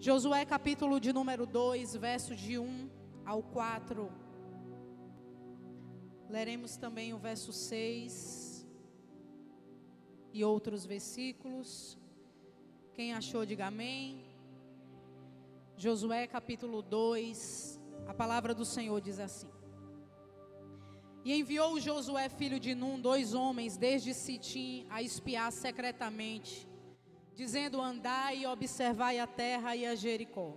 Josué capítulo de número 2, verso de 1 ao 4. Leremos também o verso 6 e outros versículos. Quem achou, diga amém. Josué capítulo 2, a palavra do Senhor diz assim: E enviou Josué filho de Num 2 homens desde Sitim a espiar secretamente, dizendo: andai e observai a terra e a Jericó.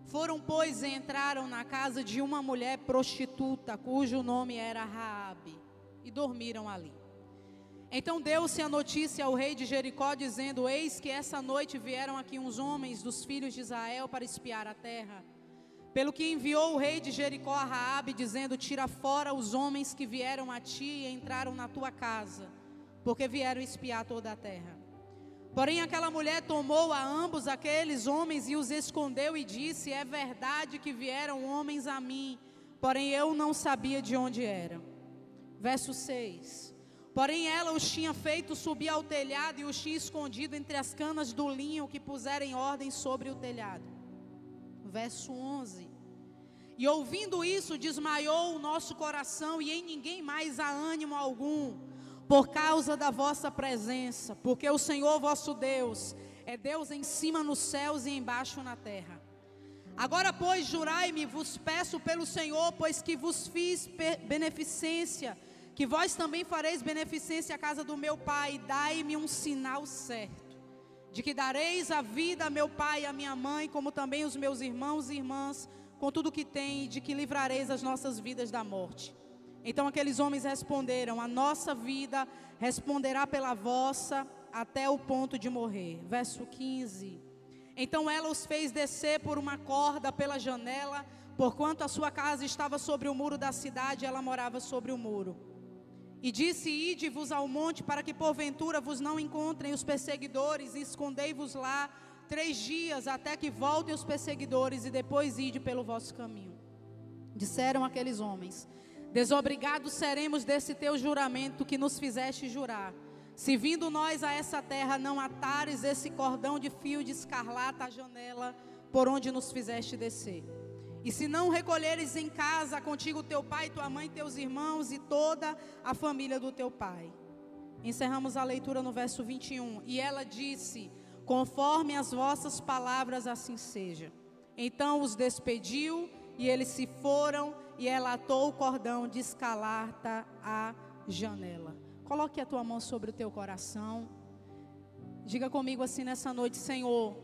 Foram, pois, e entraram na casa de uma mulher prostituta, cujo nome era Raabe, e dormiram ali. Então deu-se a notícia ao rei de Jericó, dizendo: eis que essa noite vieram aqui uns homens dos filhos de Israel para espiar a terra. Pelo que enviou o rei de Jericó a Raabe, dizendo: tira fora os homens que vieram a ti e entraram na tua casa, porque vieram espiar toda a terra. Porém aquela mulher tomou a ambos aqueles homens e os escondeu e disse: é verdade que vieram homens a mim, porém eu não sabia de onde eram. Verso 6. Porém ela os tinha feito subir ao telhado e os tinha escondido entre as canas do linho que puseram em ordem sobre o telhado. Verso 11. E ouvindo isso desmaiou o nosso coração e em ninguém mais há ânimo algum, por causa da vossa presença, porque o Senhor vosso Deus é Deus em cima nos céus e embaixo na terra. Agora, pois, jurai-me, vos peço pelo Senhor, pois que vos fiz beneficência, que vós também fareis beneficência à casa do meu pai, dai-me um sinal certo, de que dareis a vida a meu pai e a minha mãe, como também os meus irmãos e irmãs, com tudo que tem, e de que livrareis as nossas vidas da morte. Então aqueles homens responderam: a nossa vida responderá pela vossa, até o ponto de morrer. Verso 15. Então ela os fez descer por uma corda pela janela, porquanto a sua casa estava sobre o muro da cidade, ela morava sobre o muro. E disse: ide-vos ao monte, para que porventura vos não encontrem os perseguidores, e escondei-vos lá 3 dias, até que voltem os perseguidores, e depois ide pelo vosso caminho. Disseram aqueles homens: desobrigados seremos desse teu juramento que nos fizeste jurar, se vindo nós a essa terra não atares esse cordão de fio de escarlata à janela por onde nos fizeste descer. E se não recolheres em casa contigo teu pai, tua mãe, teus irmãos e toda a família do teu pai. Encerramos a leitura no verso 21. E ela disse: conforme as vossas palavras assim seja. Então os despediu e eles se foram, e ela atou o cordão de escarlata à janela. Coloque a tua mão sobre o teu coração. Diga comigo assim nessa noite: Senhor,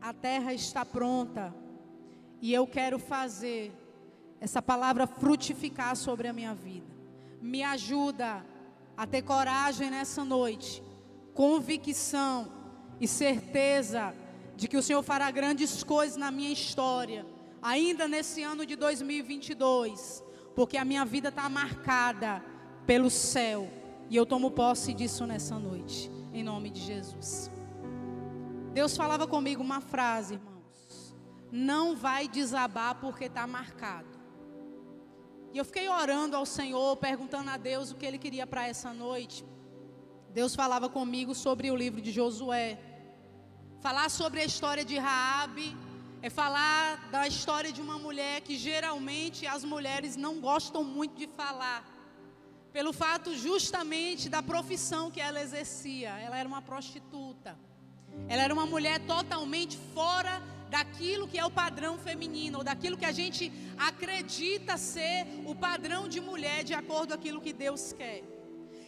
a terra está pronta, e eu quero fazer essa palavra frutificar sobre a minha vida. Me ajuda a ter coragem nessa noite, convicção e certeza de que o Senhor fará grandes coisas na minha história, ainda nesse ano de 2022, porque a minha vida está marcada pelo céu, e eu tomo posse disso nessa noite, em nome de Jesus. Deus falava comigo uma frase, irmãos: não vai desabar porque está marcado. E eu fiquei orando ao Senhor, perguntando a Deus o que Ele queria para essa noite. Deus falava comigo sobre o livro de Josué. Falar sobre a história de Raabe é falar da história de uma mulher que geralmente as mulheres não gostam muito de falar, pelo fato justamente da profissão que ela exercia. Ela era uma prostituta. Ela era uma mulher totalmente fora daquilo que é o padrão feminino, ou daquilo que a gente acredita ser o padrão de mulher, de acordo com aquilo que Deus quer.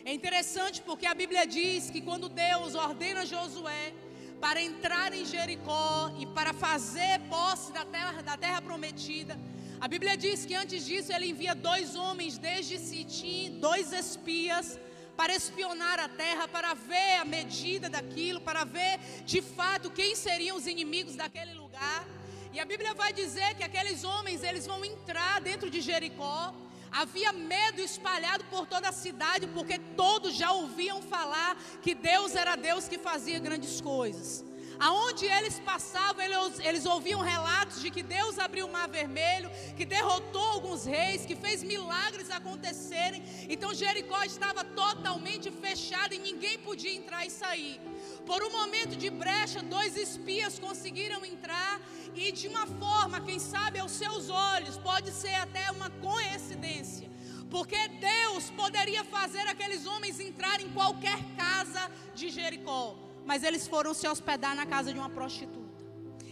É interessante porque a Bíblia diz que quando Deus ordena Josué para entrar em Jericó e para fazer posse da terra prometida, a Bíblia diz que antes disso ele envia 2 homens desde Sitim, 2 espias, para espionar a terra, para ver a medida daquilo, para ver de fato quem seriam os inimigos daquele lugar. E a Bíblia vai dizer que aqueles homens, eles vão entrar dentro de Jericó. Havia medo espalhado por toda a cidade, porque todos já ouviam falar que Deus era Deus que fazia grandes coisas. Aonde eles passavam, eles ouviam relatos de que Deus abriu o mar vermelho, que derrotou alguns reis, que fez milagres acontecerem. Então Jericó estava totalmente fechada e ninguém podia entrar e sair. Por um momento de brecha, 2 espias conseguiram entrar e de uma forma, quem sabe aos seus olhos, pode ser até uma coincidência, porque Deus poderia fazer aqueles homens entrarem em qualquer casa de Jericó, mas eles foram se hospedar na casa de uma prostituta.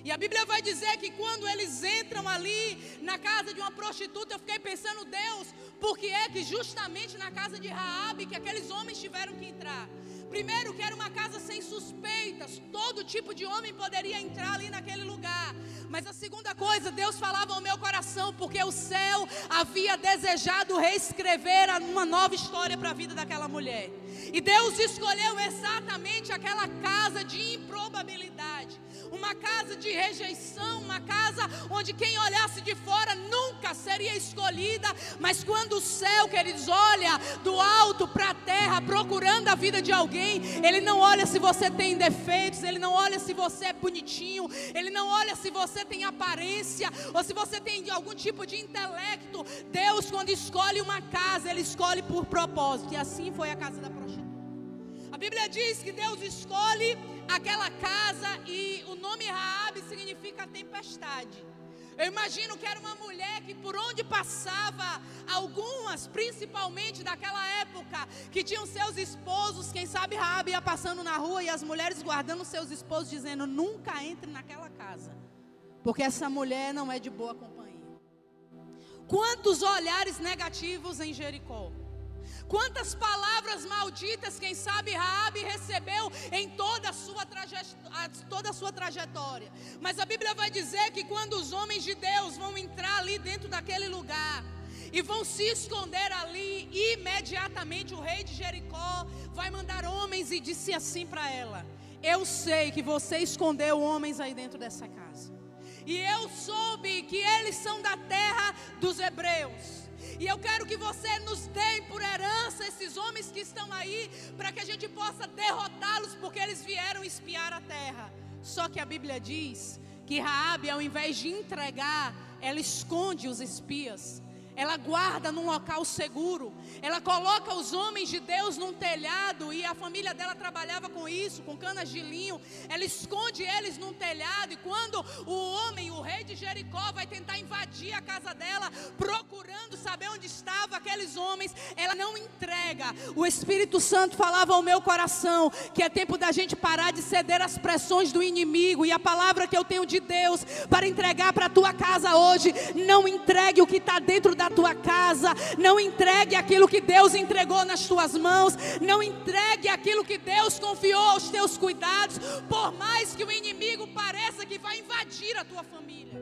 E a Bíblia vai dizer que quando eles entram ali na casa de uma prostituta, eu fiquei pensando, Deus, por que é que justamente na casa de Raabe que aqueles homens tiveram que entrar? Primeiro, que era uma casa sem suspeitas, todo tipo de homem poderia entrar ali naquele lugar. Mas a segunda coisa, Deus falava ao meu coração, porque o céu havia desejado reescrever uma nova história para a vida daquela mulher. E Deus escolheu exatamente aquela casa de improbabilidade, uma casa de rejeição, uma casa onde quem olhasse de fora nunca seria escolhida. Mas quando o céu, queridos, olha do alto para a terra procurando a vida de alguém, Ele não olha se você tem defeitos, Ele não olha se você é bonitinho, Ele não olha se você tem aparência ou se você tem algum tipo de intelecto. Deus, quando escolhe uma casa, Ele escolhe por propósito. E assim foi a casa da prostituta. A Bíblia diz que Deus escolhe aquela casa e o nome Raabe significa tempestade. Eu imagino que era uma mulher que por onde passava, algumas, principalmente daquela época, que tinham seus esposos, quem sabe Raabe ia passando na rua e as mulheres guardando seus esposos, dizendo, nunca entre naquela casa, porque essa mulher não é de boa companhia. Quantos olhares negativos em Jericó? Quantas palavras malditas, quem sabe Raabe recebeu em toda a sua trajetória. Mas a Bíblia vai dizer que quando os homens de Deus vão entrar ali dentro daquele lugar e vão se esconder ali, imediatamente o rei de Jericó vai mandar homens e disse assim para ela, eu sei que você escondeu homens aí dentro dessa casa, e eu soube que eles são da terra dos hebreus, e eu quero que você nos dê por herança esses homens que estão aí, para que a gente possa derrotá-los, porque eles vieram espiar a terra. Só que a Bíblia diz que Raabe, ao invés de entregar, ela esconde os espias. Ela guarda num local seguro. Ela coloca os homens de Deus num telhado. E a família dela trabalhava com isso, com canas de linho. Ela esconde eles num telhado. E quando o rei de Jericó vai tentar invadir a casa dela, procurando saber onde estavam aqueles homens, ela não entrega. O Espírito Santo falava ao meu coração que é tempo da gente parar de ceder às pressões do inimigo. E a palavra que eu tenho de Deus para entregar para a tua casa hoje: não entregue o que está dentro da tua casa, não entregue aquilo que Deus entregou nas tuas mãos, não entregue aquilo que Deus confiou aos teus cuidados, por mais que o inimigo pareça que vai invadir a tua família.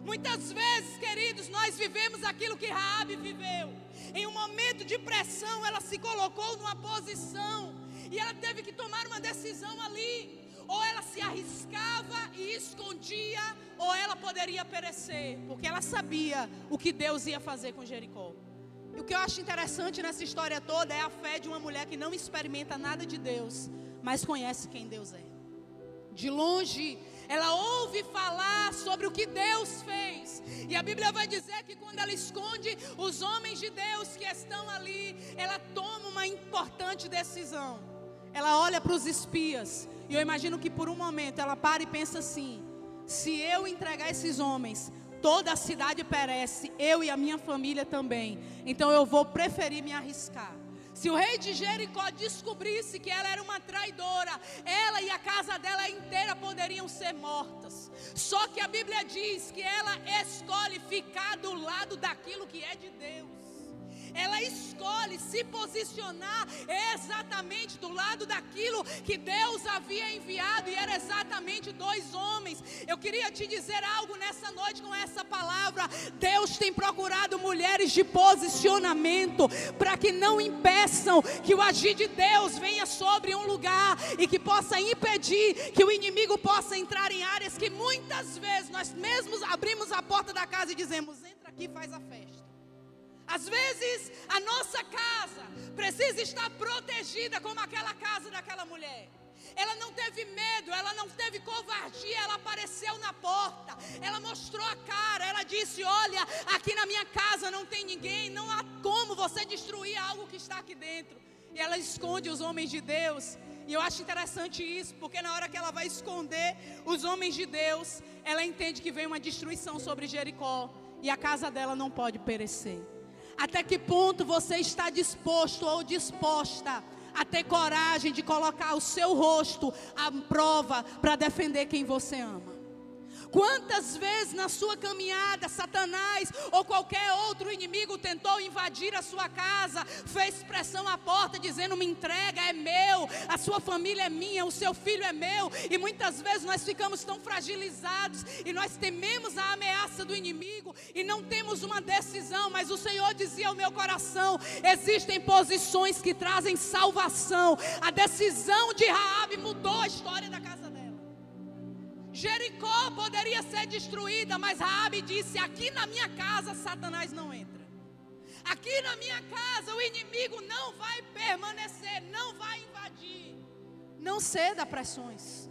Muitas vezes, queridos, nós vivemos aquilo que Raabe viveu. Em um momento de pressão, ela se colocou numa posição e ela teve que tomar uma decisão ali. Ou ela se arriscava e escondia, ou ela poderia perecer, porque ela sabia o que Deus ia fazer com Jericó. E o que eu acho interessante nessa história toda é a fé de uma mulher que não experimenta nada de Deus, mas conhece quem Deus é. De longe, ela ouve falar sobre o que Deus fez. E a Bíblia vai dizer que quando ela esconde os homens de Deus que estão ali, ela toma uma importante decisão. Ela olha para os espias. E eu imagino que por um momento ela para e pensa assim: se eu entregar esses homens, toda a cidade perece, eu e a minha família também. Então eu vou preferir me arriscar. Se o rei de Jericó descobrisse que ela era uma traidora, ela e a casa dela inteira poderiam ser mortas. Só que a Bíblia diz que ela escolhe ficar do lado daquilo que é de Deus. Ela escolhe se posicionar exatamente do lado daquilo que Deus havia enviado, e era exatamente 2 homens. Eu queria te dizer algo nessa noite com essa palavra. Deus tem procurado mulheres de posicionamento, para que não impeçam que o agir de Deus venha sobre um lugar, e que possa impedir que o inimigo possa entrar em áreas que muitas vezes nós mesmos abrimos a porta da casa e dizemos: entra aqui, faz a festa. Às vezes a nossa casa precisa estar protegida como aquela casa daquela mulher. Ela não teve medo, ela não teve covardia, ela apareceu na porta, ela mostrou a cara, ela disse: olha, aqui na minha casa não tem ninguém, não há como você destruir algo que está aqui dentro. E ela esconde os homens de Deus. E eu acho interessante isso, porque na hora que ela vai esconder os homens de Deus, ela entende que vem uma destruição sobre Jericó, e a casa dela não pode perecer. Até que ponto você está disposto ou disposta a ter coragem de colocar o seu rosto à prova para defender quem você ama? Quantas vezes na sua caminhada Satanás ou qualquer outro inimigo tentou invadir a sua casa, fez pressão à porta dizendo: me entrega, é meu, a sua família é minha, o seu filho é meu. E muitas vezes nós ficamos tão fragilizados e nós tememos a ameaça do inimigo e não temos uma decisão. Mas o Senhor dizia ao meu coração: existem posições que trazem salvação. A decisão de Raabe mudou a história da casa dela. Jericó poderia ser destruída, mas Raabe disse: aqui na minha casa Satanás não entra. Aqui na minha casa o inimigo não vai permanecer, não vai invadir. Não ceda a pressões.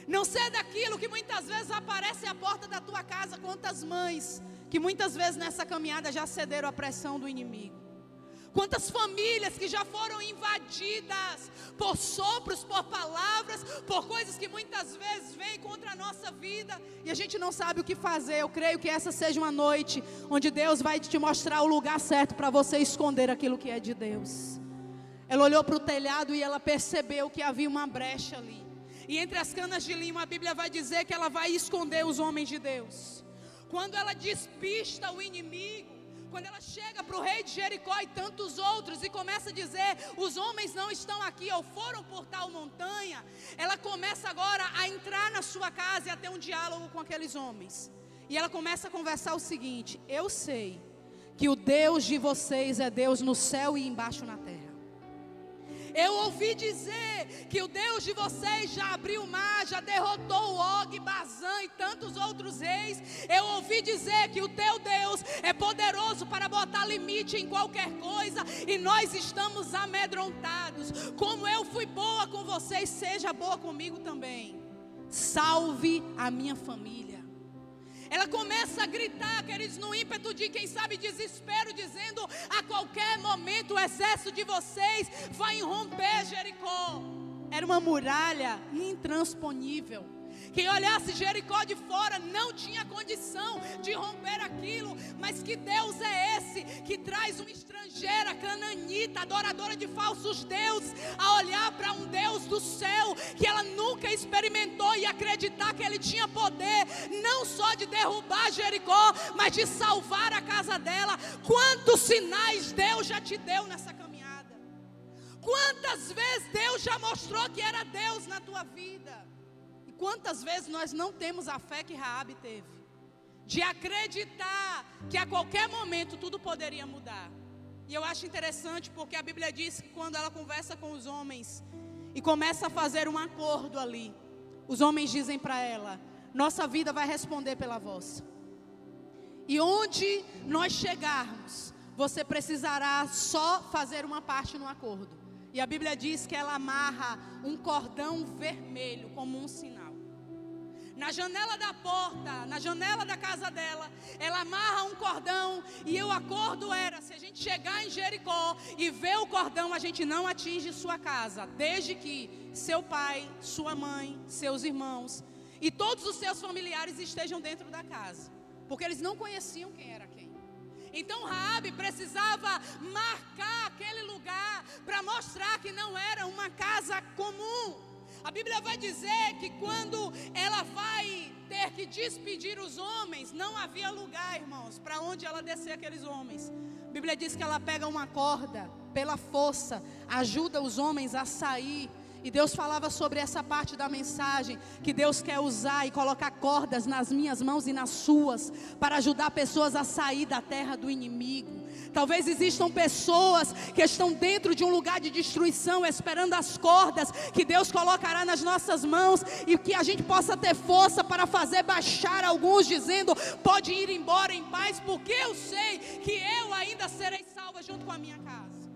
Não ceda aquilo que muitas vezes aparece à porta da tua casa. Quantas mães que muitas vezes nessa caminhada já cederam à pressão do inimigo. Quantas famílias que já foram invadidas por sopros, por palavras, por coisas que muitas vezes vêm contra a nossa vida e a gente não sabe o que fazer. Eu creio que essa seja uma noite onde Deus vai te mostrar o lugar certo para você esconder aquilo que é de Deus. Ela olhou para o telhado e ela percebeu que havia uma brecha ali. E entre as canas de limo a Bíblia vai dizer que ela vai esconder os homens de Deus. Quando ela despista o inimigo, quando ela chega para o rei de Jericó e tantos outros e começa a dizer: os homens não estão aqui ou foram por tal montanha, ela começa agora a entrar na sua casa e a ter um diálogo com aqueles homens. E ela começa a conversar o seguinte: eu sei que o Deus de vocês é Deus no céu e embaixo na terra. Eu ouvi dizer que o Deus de vocês já abriu o mar, já derrotou o Og, Bazã e tantos outros reis. Eu ouvi dizer que o teu Deus é poderoso para botar limite em qualquer coisa. E nós estamos amedrontados. Como eu fui boa com vocês, seja boa comigo também. Salve a minha família. Ela começa a gritar, queridos, no ímpeto de, quem sabe, desespero, dizendo: a qualquer momento o exército de vocês vai irromper Jericó. Era uma muralha intransponível. Quem olhasse Jericó de fora não tinha condição de romper aquilo. Mas que Deus é esse que traz uma estrangeira, cananita, adoradora de falsos deuses, a olhar para um Deus do céu que ela nunca experimentou e acreditar que Ele tinha poder, não só de derrubar Jericó, mas de salvar a casa dela. Quantos sinais Deus já te deu nessa caminhada? Quantas vezes Deus já mostrou que era Deus na tua vida? Quantas vezes nós não temos a fé que Raabe teve, de acreditar que a qualquer momento tudo poderia mudar. E eu acho interessante porque a Bíblia diz que quando ela conversa com os homens e começa a fazer um acordo ali, os homens dizem para ela: nossa vida vai responder pela vossa. E onde nós chegarmos, você precisará só fazer uma parte no acordo. E a Bíblia diz que ela amarra um cordão vermelho como um sinal. Na janela da porta, na janela da casa dela, ela amarra um cordão. E o acordo era: se a gente chegar em Jericó e ver o cordão, a gente não atinge sua casa, desde que seu pai, sua mãe, seus irmãos e todos os seus familiares estejam dentro da casa. Porque eles não conheciam quem era quem. Então Raabe precisava marcar aquele lugar para mostrar que não era uma casa comum. A Bíblia vai dizer que quando ela vai ter que despedir os homens, não havia lugar, irmãos, para onde ela descer aqueles homens. A Bíblia diz que ela pega uma corda, pela força, ajuda os homens a sair. E Deus falava sobre essa parte da mensagem, que Deus quer usar e colocar cordas nas minhas mãos e nas suas, para ajudar pessoas a sair da terra do inimigo. Talvez existam pessoas que estão dentro de um lugar de destruição, esperando as cordas que Deus colocará nas nossas mãos, e que a gente possa ter força para fazer baixar alguns, dizendo: pode ir embora em paz, porque eu sei que eu ainda serei salva junto com a minha casa.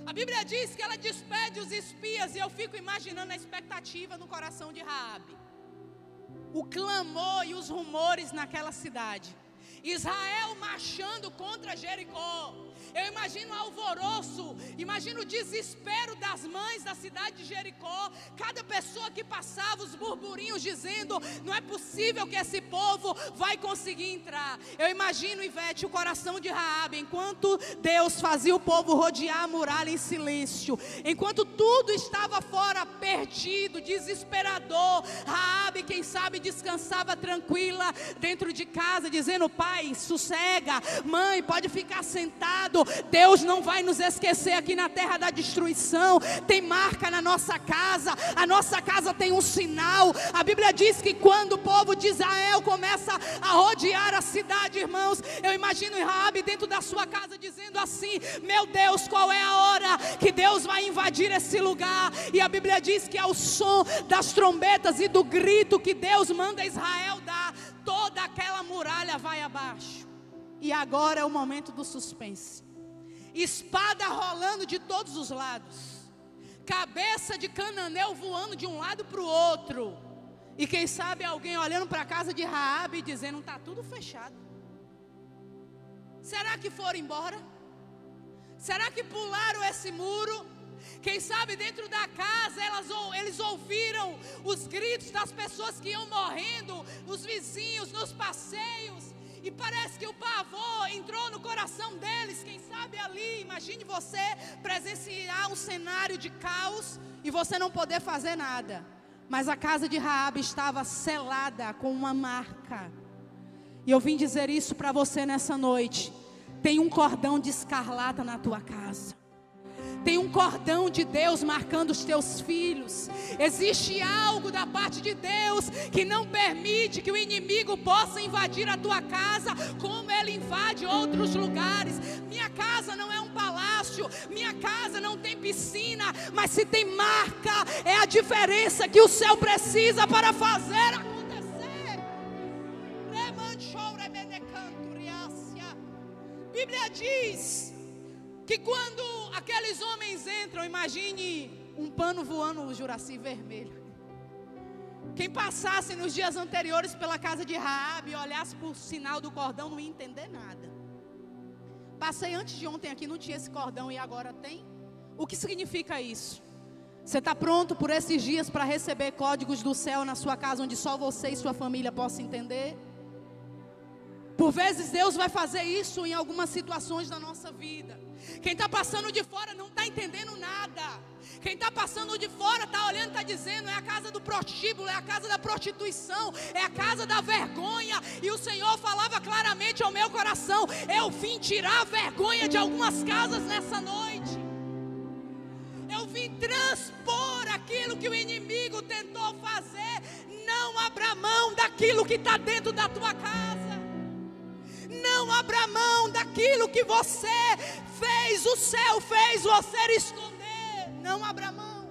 A Bíblia diz que ela despede os espias, e eu fico imaginando a expectativa no coração de Raabe. O clamor e os rumores naquela cidade. Israel marchando contra Jericó. Eu imagino o alvoroço, imagino o desespero das mães da cidade de Jericó. Cada pessoa que passava, os burburinhos dizendo: não é possível que esse povo vai conseguir entrar. Eu imagino, Ivete, o coração de Raabe, enquanto Deus fazia o povo rodear a muralha em silêncio, enquanto tudo estava fora, perdido, desesperador. Raabe, quem sabe, descansava tranquila dentro de casa, dizendo: pai, sossega, mãe, pode ficar sentado. Deus não vai nos esquecer aqui na terra da destruição. Tem marca na nossa casa. A nossa casa tem um sinal. A Bíblia diz que quando o povo de Israel começa a rodear a cidade, irmãos, eu imagino Raabe dentro da sua casa dizendo assim: meu Deus, qual é a hora que Deus vai invadir esse lugar? E a Bíblia diz que ao som das trombetas e do grito que Deus manda Israel dar, toda aquela muralha vai abaixo. E agora é o momento do suspense. Espada rolando de todos os lados, cabeça de cananeu voando de um lado para o outro, e quem sabe alguém olhando para a casa de Raabe e dizendo: está tudo fechado. Será que foram embora? Será que pularam esse muro? Quem sabe dentro da casa eles ouviram os gritos das pessoas que iam morrendo, os vizinhos nos passeios, e parece que o pavor entrou no coração deles. Quem sabe ali, imagine você presenciar um cenário de caos e você não poder fazer nada. Mas a casa de Raabe estava selada com uma marca. E eu vim dizer isso para você nessa noite. Tem um cordão de escarlata na tua casa. Tem um cordão de Deus marcando os teus filhos. Existe algo da parte de Deus que não permite que o inimigo possa invadir a tua casa como ele invade outros lugares. Minha casa não é um palácio, minha casa não tem piscina, mas se tem marca, é a diferença que o céu precisa para fazer acontecer. Bíblia diz que quando aqueles homens entram, imagine um pano voando no Juraci vermelho. Quem passasse nos dias anteriores pela casa de Raabe e olhasse por sinal do cordão não ia entender nada. Passei antes de ontem aqui, não tinha esse cordão e agora tem. O que significa isso? Você está pronto por esses dias para receber códigos do céu na sua casa, onde só você e sua família possam entender? Por vezes Deus vai fazer isso em algumas situações da nossa vida. Quem está passando de fora não está entendendo nada. Quem está passando de fora está olhando e está dizendo: é a casa do prostíbulo, é a casa da prostituição, é a casa da vergonha. E o Senhor falava claramente ao meu coração: eu vim tirar a vergonha de algumas casas nessa noite. Eu vim transpor aquilo que o inimigo tentou fazer. Não abra mão daquilo que está dentro da tua casa. Não abra mão daquilo que você fez, o céu fez você esconder. Não abra mão.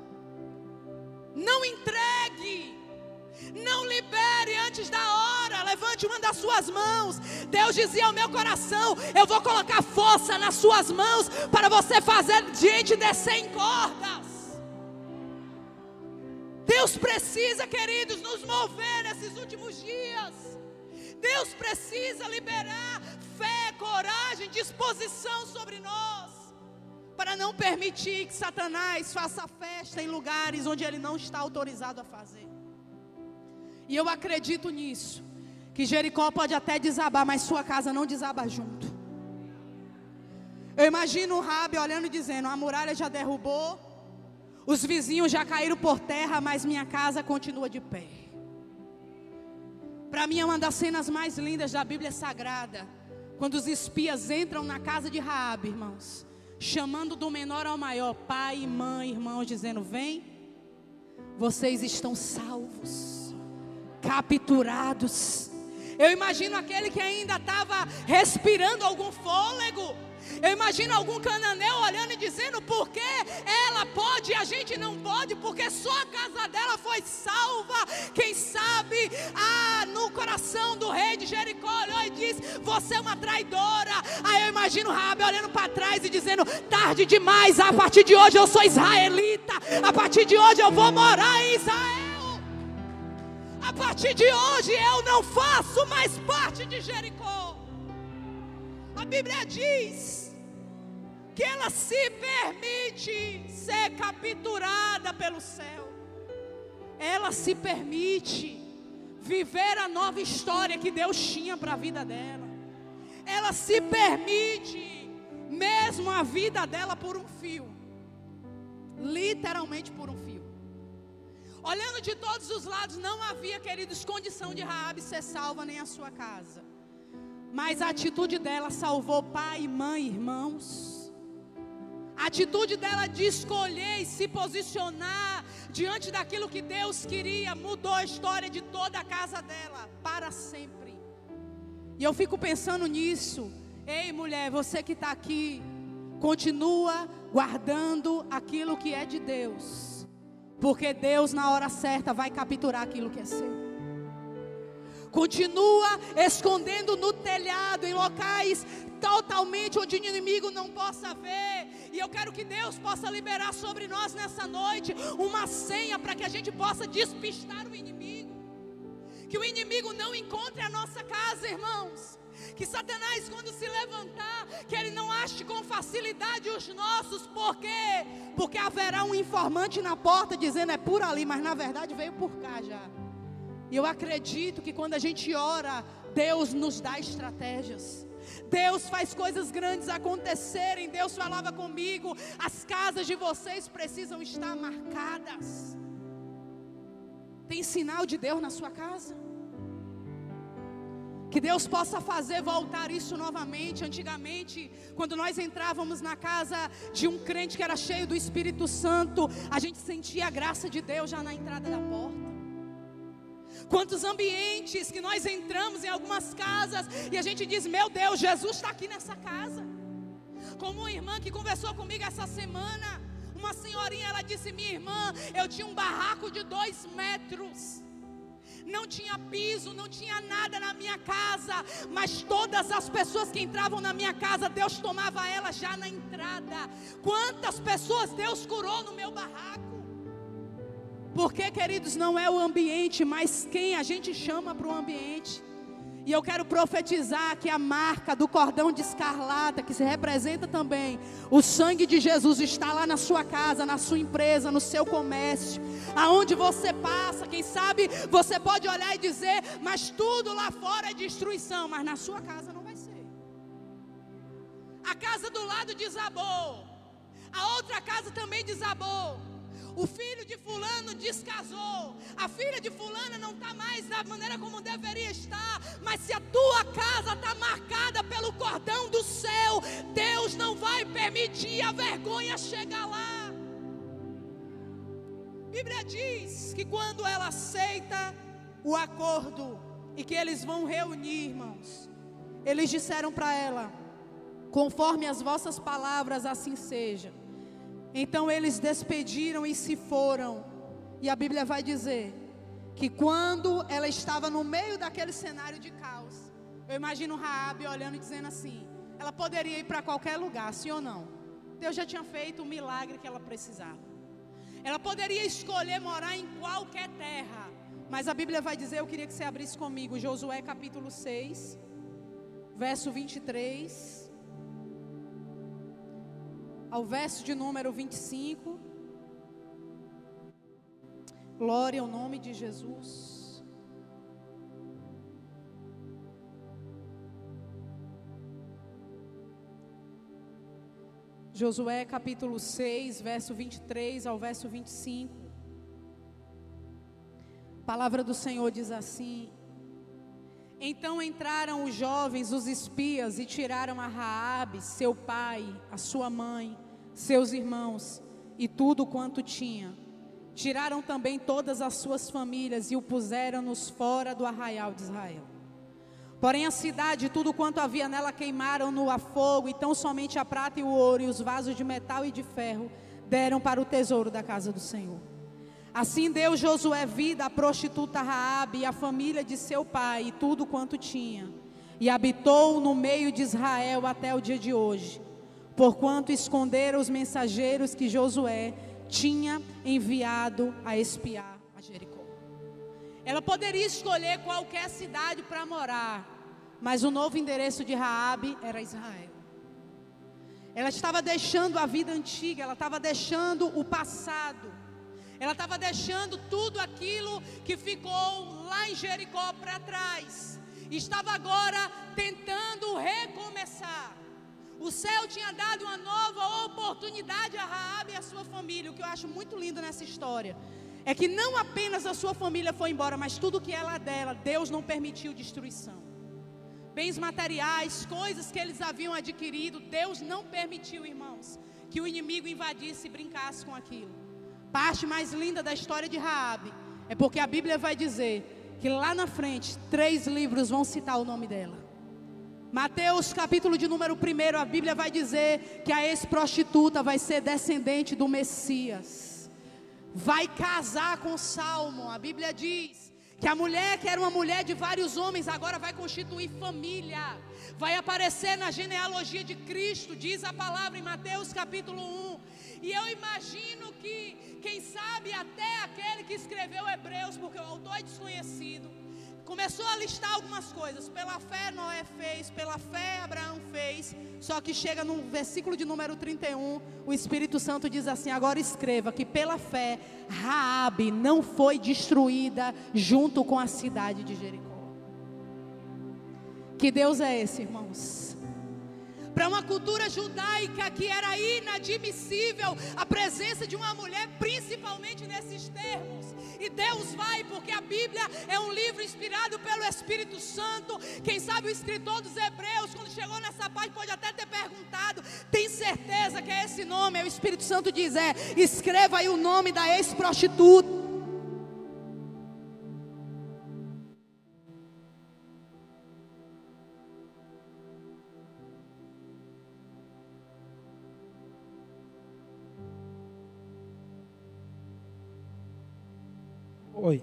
Não entregue. Não libere antes da hora. Levante uma das suas mãos. Deus dizia ao meu coração: eu vou colocar força nas suas mãos para você fazer gente descer em cordas. Deus precisa, queridos, nos mover nesses últimos dias. Deus precisa liberar fé, coragem, disposição sobre nós, para não permitir que Satanás faça festa em lugares onde ele não está autorizado a fazer. E eu acredito nisso, que Jericó pode até desabar, mas sua casa não desaba junto. Eu imagino o Raabe olhando e dizendo: a muralha já derrubou, os vizinhos já caíram por terra, mas minha casa continua de pé. Para mim é uma das cenas mais lindas da Bíblia Sagrada, quando os espias entram na casa de Raabe, irmãos, chamando do menor ao maior, pai, mãe, irmãos, dizendo: vem, vocês estão salvos, capturados. Eu imagino aquele que ainda estava respirando algum fôlego, Eu imagino algum cananeu olhando e dizendo: por que ela pode e a gente não pode? Porque só a casa dela foi salva. Quem sabe, no coração do rei de Jericó olhou e disse: você é uma traidora. Aí eu imagino Raabe olhando para trás e dizendo: tarde demais, a partir de hoje eu sou israelita. A partir de hoje eu vou morar em Israel. A partir de hoje eu não faço mais parte de Jericó. A Bíblia diz que ela se permite ser capturada pelo céu. Ela se permite viver a nova história que Deus tinha para a vida dela. Ela se permite mesmo a vida dela por um fio. Literalmente por um fio. Olhando de todos os lados, não havia, queridos, condição de Raabe ser salva nem a sua casa. Mas a atitude dela salvou pai, mãe, irmãos. A atitude dela de escolher e se posicionar diante daquilo que Deus queria mudou a história de toda a casa dela para sempre. E eu fico pensando nisso. Ei, mulher, você que está aqui, continua guardando aquilo que é de Deus. Porque Deus na hora certa vai capturar aquilo que é seu. Continua escondendo no telhado, em locais totalmente onde o inimigo não possa ver. E eu quero que Deus possa liberar sobre nós nessa noite uma senha para que a gente possa despistar o inimigo. Que o inimigo não encontre a nossa casa, irmãos. Que Satanás, quando se levantar, que ele não ache com facilidade os nossos. Por quê? Porque haverá um informante na porta dizendo: é por ali, mas na verdade veio por cá já. E eu acredito que quando a gente ora, Deus nos dá estratégias. Deus faz coisas grandes acontecerem. Deus falava comigo: as casas de vocês precisam estar marcadas. Tem sinal de Deus na sua casa? Que Deus possa fazer voltar isso novamente. Antigamente, quando nós entrávamos na casa de um crente que era cheio do Espírito Santo, a gente sentia a graça de Deus já na entrada da porta. Quantos ambientes que nós entramos em algumas casas e a gente diz: meu Deus, Jesus está aqui nessa casa. Como uma irmã que conversou comigo essa semana, uma senhorinha, ela disse: minha irmã, eu tinha um barraco de 2 metros. Não tinha piso, não tinha nada na minha casa, mas todas as pessoas que entravam na minha casa, Deus tomava elas já na entrada. Quantas pessoas Deus curou no meu barraco? Porque, queridos, não é o ambiente, mas quem a gente chama para o ambiente. E eu quero profetizar que a marca do cordão de escarlata, que se representa também o sangue de Jesus, está lá na sua casa, na sua empresa, no seu comércio, aonde você passa. Quem sabe você pode olhar e dizer: mas tudo lá fora é destruição, mas na sua casa não vai ser. A casa do lado desabou, a outra casa também desabou. O filho de fulano descasou. A filha de fulana não está mais da maneira como deveria estar. Mas se a tua casa está marcada pelo cordão do céu, Deus não vai permitir a vergonha chegar lá. A Bíblia diz que quando ela aceita o acordo e que eles vão reunir, irmãos, eles disseram para ela: conforme as vossas palavras, assim seja. Então eles despediram e se foram. E a Bíblia vai dizer que quando ela estava no meio daquele cenário de caos, eu imagino Raabe olhando e dizendo assim: ela poderia ir para qualquer lugar, sim ou não? Deus já tinha feito o milagre que ela precisava. Ela poderia escolher morar em qualquer terra. Mas a Bíblia vai dizer, eu queria que você abrisse comigo, Josué capítulo 6, verso 23... ao verso de número 25. Glória ao nome de Jesus. Josué capítulo 6, verso 23 ao verso 25. A palavra do Senhor diz assim: então entraram os jovens, os espias, e tiraram a Raabe, seu pai, a sua mãe, seus irmãos, e tudo quanto tinha. Tiraram também todas as suas famílias, e o puseram-nos fora do arraial de Israel. Porém a cidade e tudo quanto havia nela queimaram-no a fogo, e tão somente a prata e o ouro e os vasos de metal e de ferro deram para o tesouro da casa do Senhor. Assim deu Josué vida à prostituta Raabe e à família de seu pai e tudo quanto tinha, e habitou no meio de Israel até o dia de hoje, porquanto esconderam os mensageiros que Josué tinha enviado a espiar a Jericó. Ela poderia escolher qualquer cidade para morar, mas o novo endereço de Raabe era Israel. Ela estava deixando a vida antiga, ela estava deixando o passado, ela estava deixando tudo aquilo que ficou lá em Jericó para trás. Estava agora tentando recomeçar. O céu tinha dado uma nova oportunidade a Raabe e a sua família. O que eu acho muito lindo nessa história é que não apenas a sua família foi embora, mas tudo que era dela, Deus não permitiu destruição. Bens materiais, coisas que eles haviam adquirido, Deus não permitiu, irmãos, que o inimigo invadisse e brincasse com aquilo. Parte mais linda da história de Raabe é porque a Bíblia vai dizer que lá na frente 3 livros vão citar o nome dela. Mateus capítulo de número 1, a Bíblia vai dizer que a ex-prostituta vai ser descendente do Messias, vai casar com Salmo. A Bíblia diz que a mulher que era uma mulher de vários homens agora vai constituir família, vai aparecer na genealogia de Cristo, diz a palavra em Mateus capítulo 1. E eu imagino que, quem sabe até aquele que escreveu Hebreus, porque o autor é desconhecido, começou a listar algumas coisas. Pela fé Noé fez, pela fé Abraão fez. Só que chega no versículo de número 31, o Espírito Santo diz assim: agora escreva que pela fé Raabe não foi destruída junto com a cidade de Jericó. Que Deus é esse, irmãos? Para uma cultura judaica que era inadmissível a presença de uma mulher, principalmente nesses termos. E Deus vai, porque a Bíblia é um livro inspirado pelo Espírito Santo. Quem sabe o escritor dos Hebreus, quando chegou nessa parte, pode até ter perguntado: tem certeza que é esse nome? Aí o Espírito Santo diz: escreva aí o nome da ex-prostituta. Oi.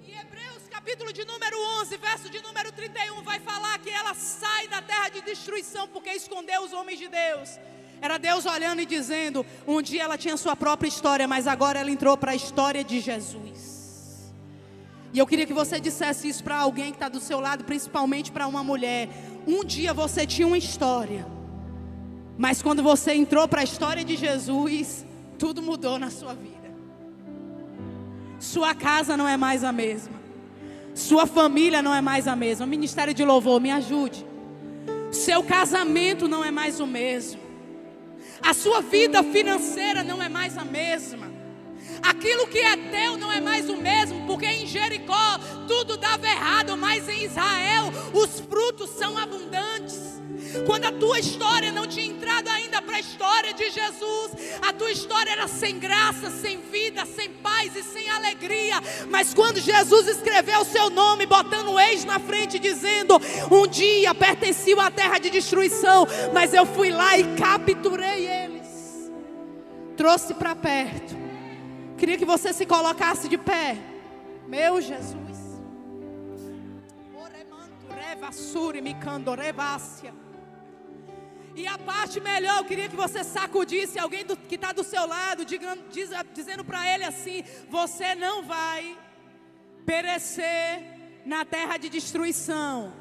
E Hebreus capítulo de número 11, verso de número 31, vai falar que ela sai da terra de destruição porque escondeu os homens de Deus. Era Deus olhando e dizendo: um dia ela tinha sua própria história, mas agora ela entrou para a história de Jesus. E eu queria que você dissesse isso para alguém que está do seu lado, principalmente para uma mulher. Um dia você tinha uma história, mas quando você entrou para a história de Jesus, tudo mudou na sua vida. Sua casa não é mais a mesma, sua família não é mais a mesma. Ministério de louvor, me ajude. Seu casamento não é mais o mesmo, a sua vida financeira não é mais a mesma. Aquilo que é teu não é mais o mesmo, porque em Jericó tudo dava errado, mas em Israel os frutos são abundantes. Quando a tua história não tinha entrado ainda para a história de Jesus, a tua história era sem graça, sem vida, sem paz e sem alegria. Mas quando Jesus escreveu o seu nome, botando o ex na frente, dizendo: um dia pertenciam à terra de destruição, mas eu fui lá e capturei eles, trouxe para perto. Queria que você se colocasse de pé. Meu Jesus. E a parte melhor, eu queria que você sacudisse alguém que está do seu lado, dizendo para ele assim: você não vai perecer na terra de destruição,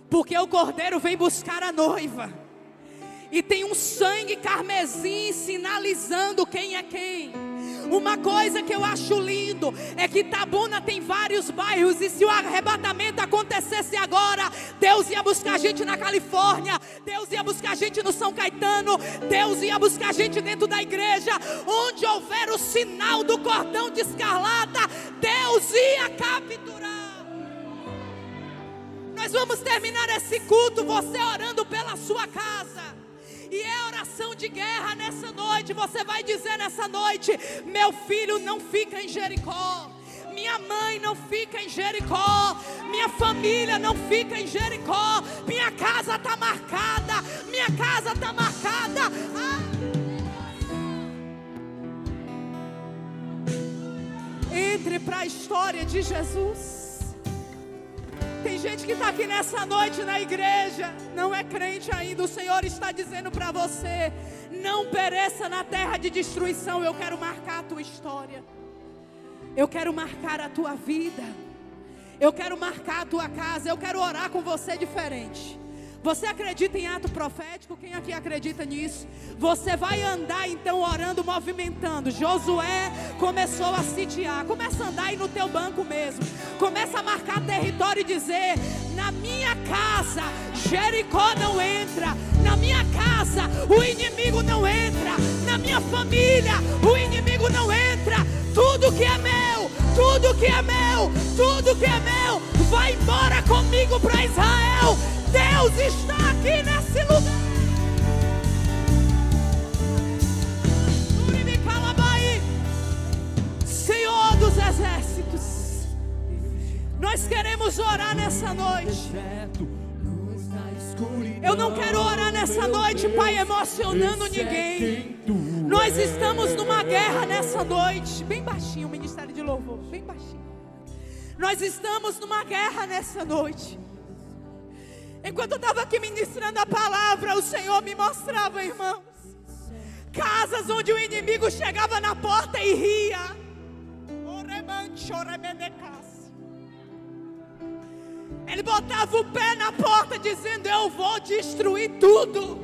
porque o Cordeiro vem buscar a noiva, e tem um sangue carmesim sinalizando quem é quem. Uma coisa que eu acho lindo é que Itabuna tem vários bairros, e se o arrebatamento acontecesse agora, Deus ia buscar gente na Califórnia, Deus ia buscar gente no São Caetano, Deus ia buscar gente dentro da igreja. Onde houver o sinal do cordão de escarlata, Deus ia capturar. Nós vamos terminar esse culto, você orando pela sua casa. E é oração de guerra nessa noite. Você vai dizer nessa noite: meu filho não fica em Jericó, minha mãe não fica em Jericó, minha família não fica em Jericó, minha casa está marcada, minha casa está marcada. Entre para a história de Jesus. Tem gente que está aqui nessa noite na igreja, não é crente ainda. O Senhor está dizendo para você: não pereça na terra de destruição. Eu quero marcar a tua história, eu quero marcar a tua vida, eu quero marcar a tua casa. Eu quero orar com você diferente. Você acredita em ato profético? Quem aqui acredita nisso? Você vai andar então orando, movimentando. Josué começou a sitiar. Começa a andar aí no teu banco mesmo. Começa a marcar território e dizer: na minha casa Jericó não entra, na minha casa o inimigo não entra, na minha família o inimigo não entra. Tudo que é meu, tudo que é meu, tudo que é meu, vai embora comigo para Israel. Deus está aqui nesse lugar. Senhor dos exércitos, nós queremos orar nessa noite. Eu não quero orar nessa noite, Pai, emocionando ninguém. Nós estamos numa guerra nessa noite. Bem baixinho o ministério de louvor, bem baixinho. Nós estamos numa guerra nessa noite. Enquanto eu estava aqui ministrando a palavra, o Senhor me mostrava, irmãos, casas onde o inimigo chegava na porta e ria. Ele botava o pé na porta dizendo: eu vou destruir tudo,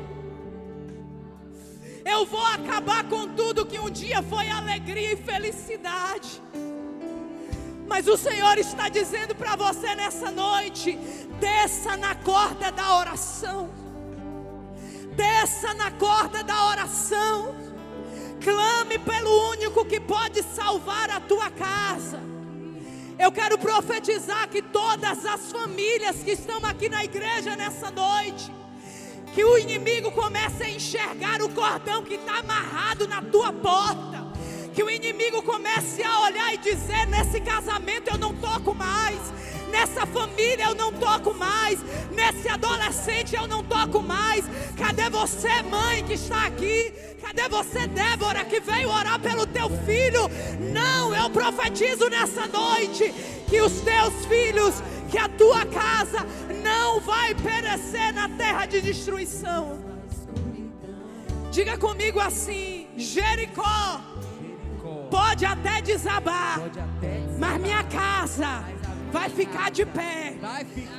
eu vou acabar com tudo que um dia foi alegria e felicidade. Mas o Senhor está dizendo para você nessa noite: desça na corda da oração, desça na corda da oração, clame pelo único que pode salvar a tua casa. Eu quero profetizar que todas as famílias que estão aqui na igreja nessa noite, que o inimigo comece a enxergar o cordão que está amarrado na tua porta. Que o inimigo comece a olhar e dizer: nesse casamento eu não toco mais, nessa família eu não toco mais, nesse adolescente eu não toco mais. Cadê você, mãe, que está aqui? Cadê você, Débora, que veio orar pelo teu filho? Não, eu profetizo nessa noite que os teus filhos, que a tua casa não vai perecer na terra de destruição. Diga comigo assim: Jericó pode até desabar, mas minha casa vai ficar de pé.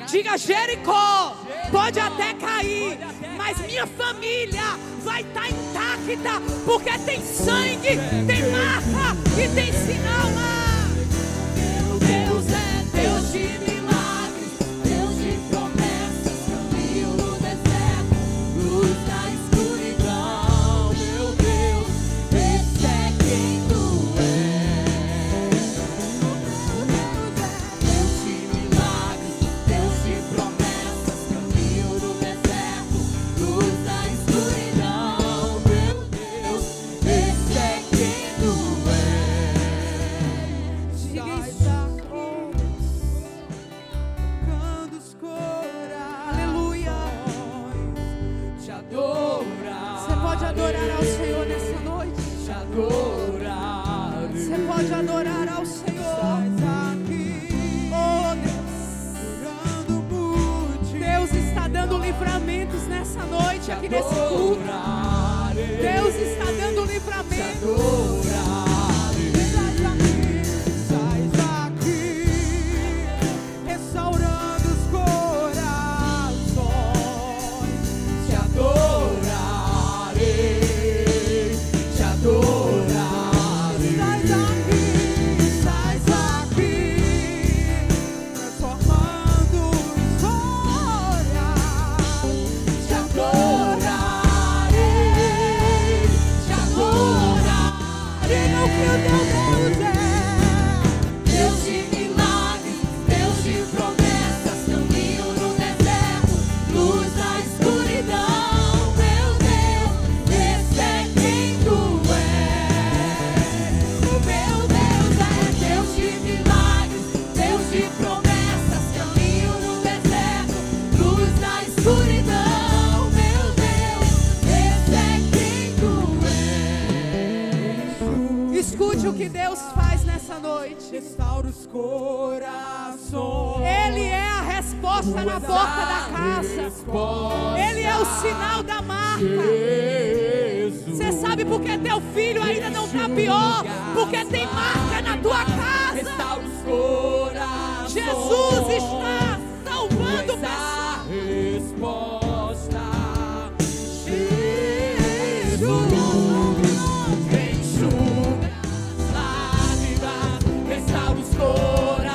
Diga: Jericó pode até cair, mas minha família vai estar intacta, porque tem sangue, tem marca e tem sinal lá. Meu Deus é Deus de milagres, Deus de promessas, caminho no deserto, luz na escuridão. Meu Deus, esse é quem tu és. Deus de milagres, Deus de promessas, caminho no deserto, luz na escuridão. Meu Deus, esse é quem tu és. Diga isso. Tocando os corações, aleluia. Te adorar. Você pode adorar ao Senhor nessa noite. Te adorar. Você pode adorar ao Senhor. Oh Deus, Deus está dando livramentos nessa noite aqui nesse culto. Deus está dando livramentos. Restaurando os corações, te adorarei, te adorarei. Estás aqui, transformando histórias, te adorarei, te adorarei. que Deus faz nessa noite. Restaura os corações. Ele é a resposta na porta da casa. Ele é o sinal da marca. Você sabe por que teu filho ainda não está pior? Porque tem marca na tua casa. Restaura os corações. Jesus está salvando pessoas. Resposta. Jesus. Enxuga as lágrimas. Restaura os corações.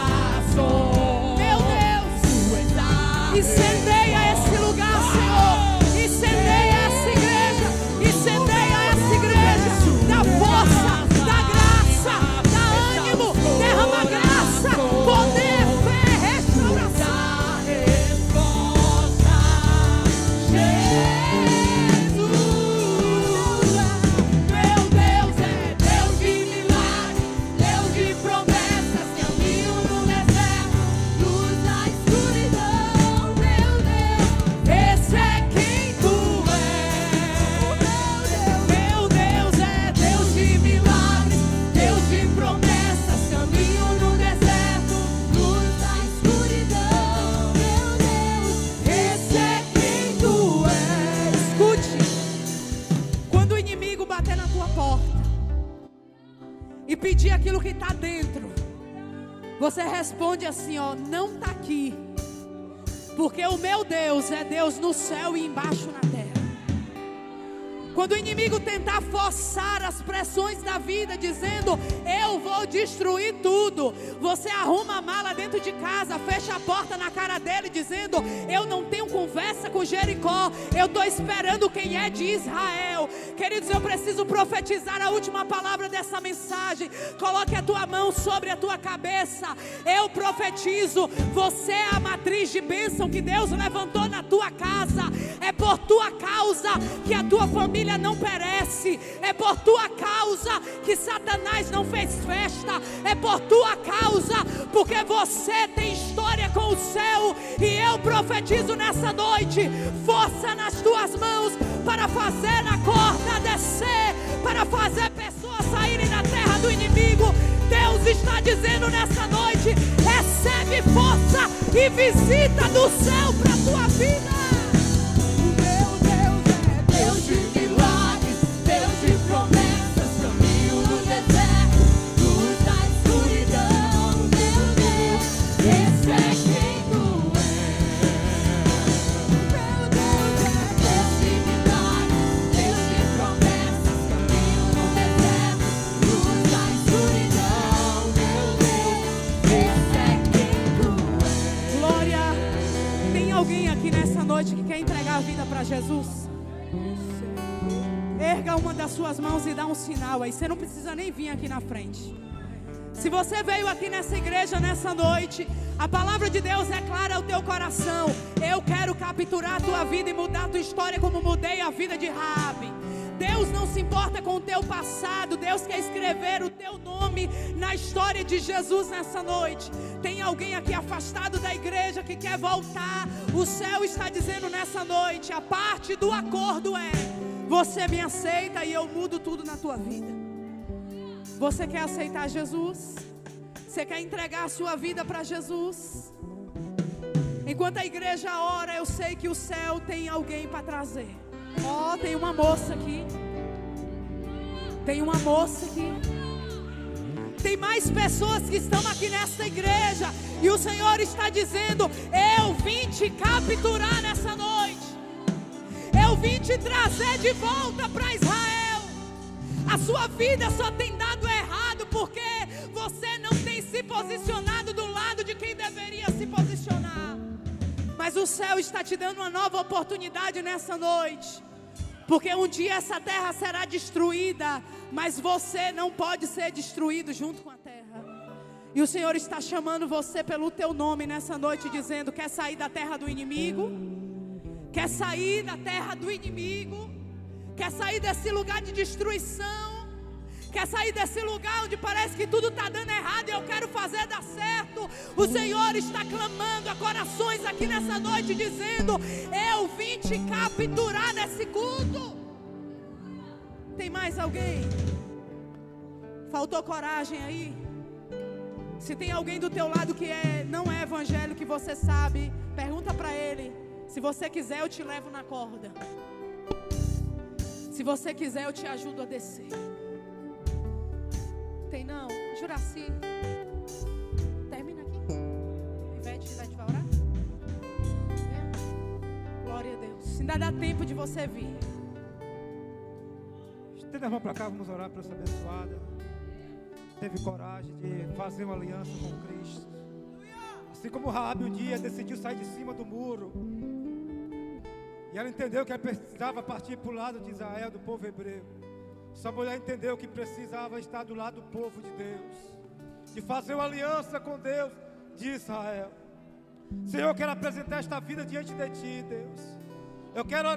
Meu Deus. Tu és a Incendeia esse lugar, Senhor. Incendeia essa igreja. Incendeia essa igreja. Dá força, dá graça, dá ânimo. Derrama graça, poder, fé, restauração. resposta. Meu Deus é Deus de milagres, Deus de promessas, caminho no deserto, luz na escuridão. Meu Deus, esse é quem tu és. Meu Deus é Deus de milagres, Deus de promessas, caminho no deserto, luz na escuridão. Meu Deus, esse é quem tu és. Escute. Quando o inimigo bater na tua porta e pedir aquilo que está dentro, você responde assim, ó: não está aqui, porque o meu Deus é Deus no céu e embaixo na terra. Quando o inimigo tentar forçar as pressões da vida, dizendo: eu vou destruir tudo, você arruma a mala dentro de casa, fecha a porta na cara dele, dizendo: eu não tenho conversa com Jericó, eu estou esperando quem é de Israel. Queridos, eu preciso profetizar a última palavra dessa mensagem. Coloque a tua mão sobre a tua cabeça. Eu profetizo: você é a matriz de bênção que Deus levantou na tua casa. É por tua causa que a tua família não perece. É por tua causa que Satanás não fez festa. É por tua causa, porque você tem história com o céu. E eu profetizo nessa noite força nas tuas mãos para fazer a corda descer, para fazer pessoas saírem da terra do inimigo. Deus está dizendo nessa noite: recebe força e visita do céu para a tua vida. Deus de milagres, Deus de promessas, caminho no deserto, luz na escuridão. Meu Deus, esse é quem tu és. Meu Deus é Deus de milagres, Deus de promessas, caminho no deserto, luz na escuridão. Meu Deus, esse é quem tu és. Glória. Tem alguém aqui nessa noite que quer entregar a vida para Jesus? Erga uma das suas mãos e dá um sinal aí. Você não precisa nem vir aqui na frente. Se você veio aqui nessa igreja nessa noite, a palavra de Deus é clara ao teu coração. Eu quero capturar a tua vida e mudar a tua história como mudei a vida de Raabe. Deus não se importa com o teu passado. Deus quer escrever o teu nome na história de Jesus nessa noite. Tem alguém aqui afastado da igreja que quer voltar? O céu está dizendo nessa noite: a parte do acordo é: você me aceita e eu mudo tudo na tua vida. Você quer aceitar Jesus? Você quer entregar a sua vida para Jesus? Enquanto a igreja ora, eu sei que o céu tem alguém para trazer. Ó, tem uma moça aqui. Tem uma moça aqui. Tem mais pessoas que estão aqui nessa igreja. E o Senhor está dizendo: eu vim te capturar nessa noite. Eu vim te trazer de volta para Israel. A sua vida só tem dado errado porque você não tem se posicionado do lado de quem deveria se posicionar. Mas o céu está te dando uma nova oportunidade nessa noite. Porque um dia essa terra será destruída, mas você não pode ser destruído junto com a terra. E o Senhor está chamando você pelo teu nome nessa noite, dizendo: quer sair da terra do inimigo? Quer sair da terra do inimigo? Quer sair desse lugar de destruição? Quer sair desse lugar onde parece que tudo está dando errado e eu quero fazer dar certo? O Senhor está clamando a corações aqui nessa noite, dizendo: eu vim te capturar nesse culto. Tem mais alguém? Faltou coragem aí? Se tem alguém do teu lado que não é evangélico, que você sabe, pergunta para ele. Se você quiser, eu te levo na corda. Se você quiser, eu te ajudo a descer. Tem não? Juraci. Termina aqui. Ivete vai orar? Glória a Deus. Ainda dá tempo de você vir. Estenda a mão para cá, vamos orar para essa abençoada. Teve coragem de fazer uma aliança com Cristo. Assim como Raabe um dia decidiu sair de cima do muro. E ela entendeu que ela precisava partir para o lado de Israel, do povo hebreu. Essa mulher entendeu que precisava estar do lado do povo de Deus, de fazer uma aliança com Deus de Israel. Senhor, eu quero apresentar esta vida diante de Ti, Deus. Eu quero